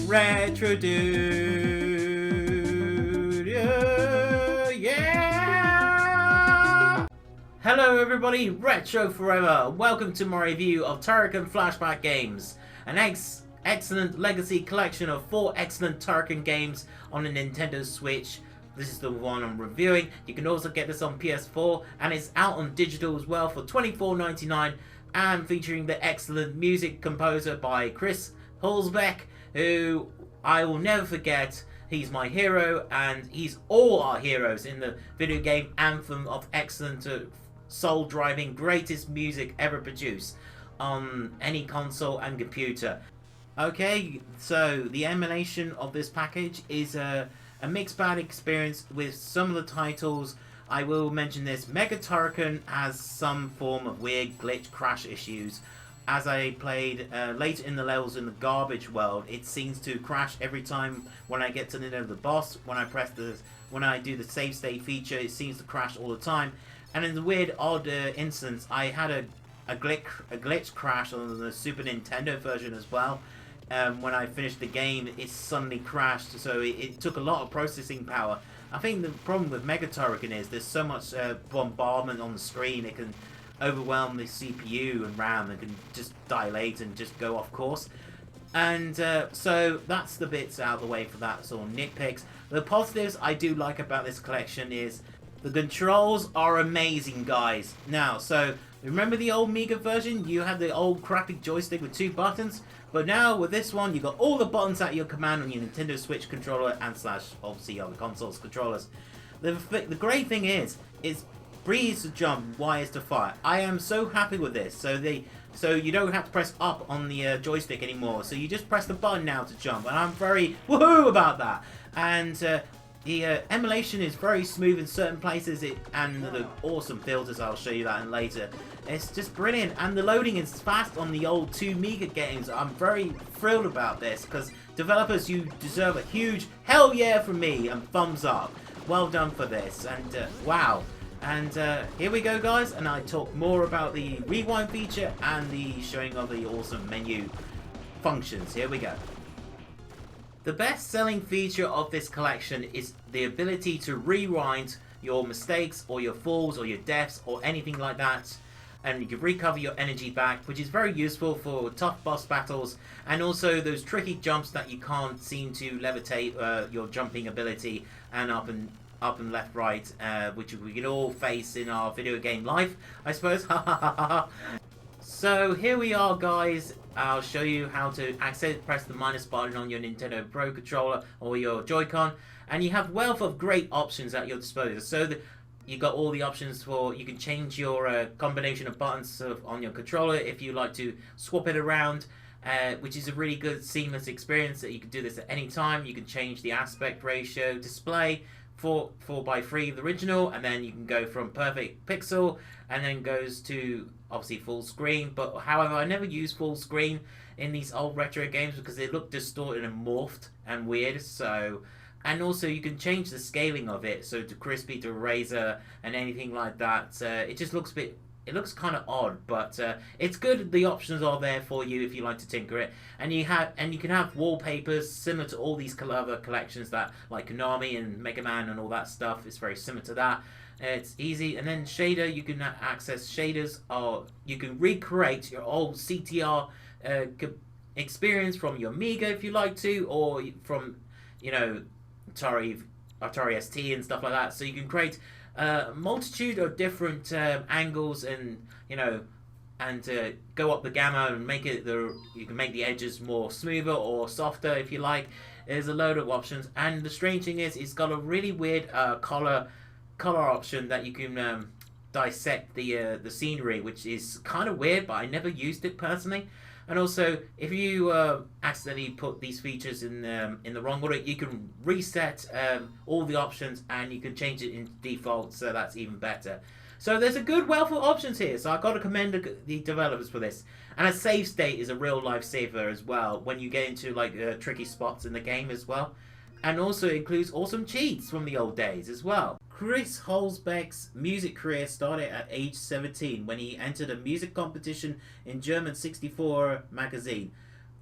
Retrodude, yeah! Hello everybody, Retro Forever! Welcome to my review of Turrican Flashback games, an excellent legacy collection of 4 excellent Turrican games on the Nintendo Switch. This is the one I'm reviewing. You can also get this on PS4 and it's out on digital as well for $24.99 and featuring the excellent music composer by Chris Hulsbeck, who I will never forget. He's my hero, and he's all our heroes in the video game anthem of excellent, soul-driving, greatest music ever produced on any console and computer. Okay, so the emulation of this package is a mixed bag experience with some of the titles. I will mention this. Mega Turrican has some form of weird glitch crash issues. As I played later in the levels in the garbage world, it seems to crash every time when I get to the end of the boss. When I do the save state feature, it seems to crash all the time. And in the weird odd instance, I had a glitch crash on the Super Nintendo version as well. When I finished the game, it suddenly crashed, so it took a lot of processing power. I think the problem with Mega Turrican is there's so much bombardment on the screen, it can overwhelm the CPU and RAM, and can just dilate and just go off course. And so that's the bits out of the way for that sort of nitpicks. The positives I do like about this collection is the controls are amazing, guys. Now, so remember the old Amiga version? You had the old crappy joystick with 2 buttons, but now with this one, you got all the buttons at your command on your Nintendo Switch controller and / obviously other consoles controllers. The great thing is breeze to jump, Y is to fire. I am so happy with this. So you don't have to press up on the joystick anymore. So you just press the button now to jump, and I'm very woohoo about that. And the emulation is very smooth in certain places, and the awesome filters, I'll show you that in later. It's just brilliant, and the loading is fast on the old 2 Amiga games. I'm very thrilled about this, because developers, you deserve a huge hell yeah from me, and thumbs up. Well done for this, and wow. And here we go, guys, and I talk more about the rewind feature and the showing of the awesome menu functions. Here we go. The best-selling feature of this collection is the ability to rewind your mistakes or your falls or your deaths or anything like that, and you can recover your energy back, which is very useful for tough boss battles, and also those tricky jumps that you can't seem to levitate your jumping ability, and up and left, right, which we can all face in our video game life, I suppose. So here we are, guys. I'll show you how to press the minus button on your Nintendo Pro controller or your Joy-Con, and you have wealth of great options at your disposal. So you got all the options for, you can change your combination of buttons on your controller if you like to swap it around, which is a really good seamless experience that you can do this at any time. You can change the aspect ratio, display 4:3 the original, and then you can go from perfect pixel and then goes to obviously full screen. But however, I never use full screen in these old retro games because they look distorted and morphed and weird. So, and also you can change the scaling of it, so to crispy to razor and anything like that. It just looks a bit, it looks kind of odd, but it's good. The options are there for you if you like to tinker it, and you can have wallpapers similar to all these other collections that like Konami and Mega Man and all that stuff. It's very similar to that. It's easy. And then shader, you can access shaders, or you can recreate your old CTR experience from your Amiga if you like to, or from Atari ST and stuff like that. So you can create a multitude of different angles, and go up the gamma and make it you can make the edges more smoother or softer if you like. There's a load of options, and the strange thing is it's got a really weird color option that you can dissect the scenery, which is kind of weird, but I never used it personally. And also, if you accidentally put these features in the wrong order, you can reset all the options, and you can change it in default, so that's even better. So there's a good wealth of options here, so I've got to commend the developers for this. And a save state is a real lifesaver as well when you get into like tricky spots in the game as well. And also it includes awesome cheats from the old days as well. Chris Hulsbeck's music career started at age 17 when he entered a music competition in German 64 magazine.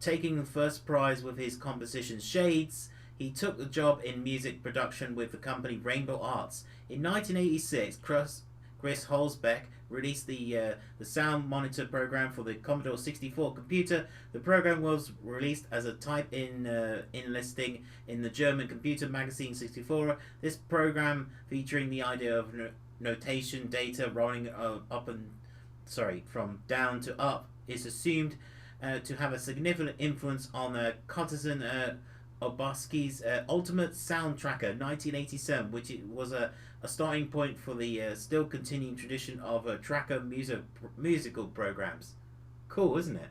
taking the first prize with his composition Shades, he took the job in music production with the company Rainbow Arts. In 1986, Chris Holzbeck released the sound monitor program for the Commodore 64 computer. The program was released as a type-in listing in the German computer magazine 64. This program, featuring the idea of notation data rolling from down to up, is assumed to have a significant influence on Contestant Obarski's Ultimate Sound Tracker 1987, which was a starting point for the still continuing tradition of tracker musical programs. Cool, isn't it?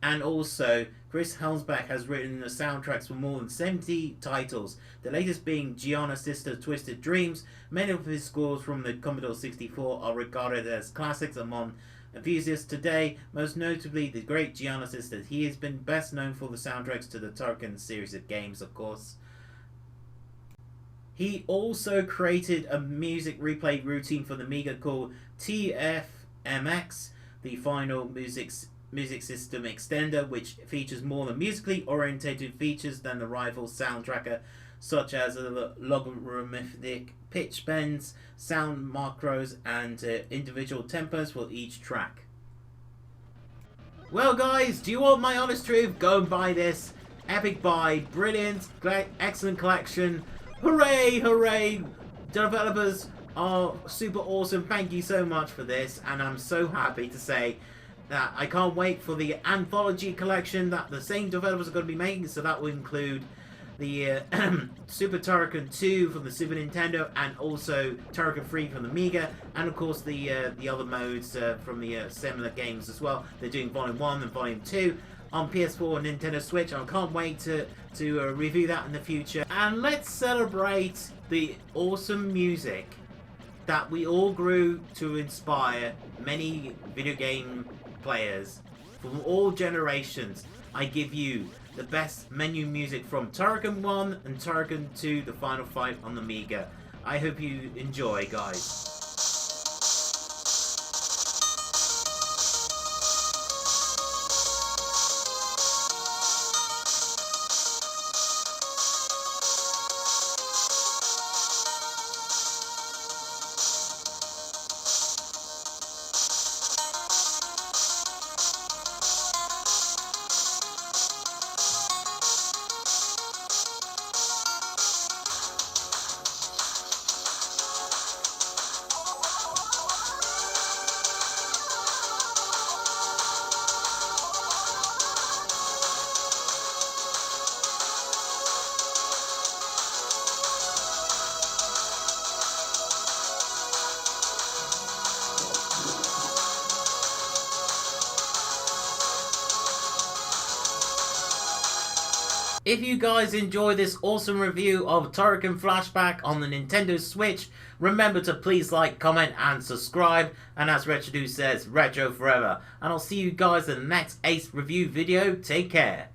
And also, Chris Helsbeck has written the soundtracks for more than 70 titles, the latest being Gianna Sister Twisted Dreams. Many of his scores from the Commodore 64 are regarded as classics among enthusiasts today, most notably the great Gianna Sister. He has been best known for the soundtracks to the Turrican series of games, of course. He also created a music replay routine for the Amiga called TFMX, the final music system extender, which features more than musically orientated features than the rival sound tracker, such as logarithmic pitch bends, sound macros, and individual tempos for each track. Well guys, do you want my honest truth? Go and buy this. Epic buy, brilliant, excellent collection. Hooray, hooray! Developers are super awesome. Thank you so much for this, and I'm so happy to say that I can't wait for the anthology collection that the same developers are going to be making. So that will include the Super Turrican 2 from the Super Nintendo, and also Turrican 3 from the Amiga, and of course the other modes from the similar games as well. They're doing Volume 1 and Volume 2 on PS4 and Nintendo Switch. I can't wait to review that in the future. And let's celebrate the awesome music that we all grew to inspire many video game players from all generations. I give you the best menu music from Turrican 1 and Turrican 2, the final fight on the Amiga. I hope you enjoy, guys. If you guys enjoy this awesome review of Turrican Flashback on the Nintendo Switch, remember to please like, comment, and subscribe. And as Retrodude says, Retro forever. And I'll see you guys in the next Ace review video. Take care.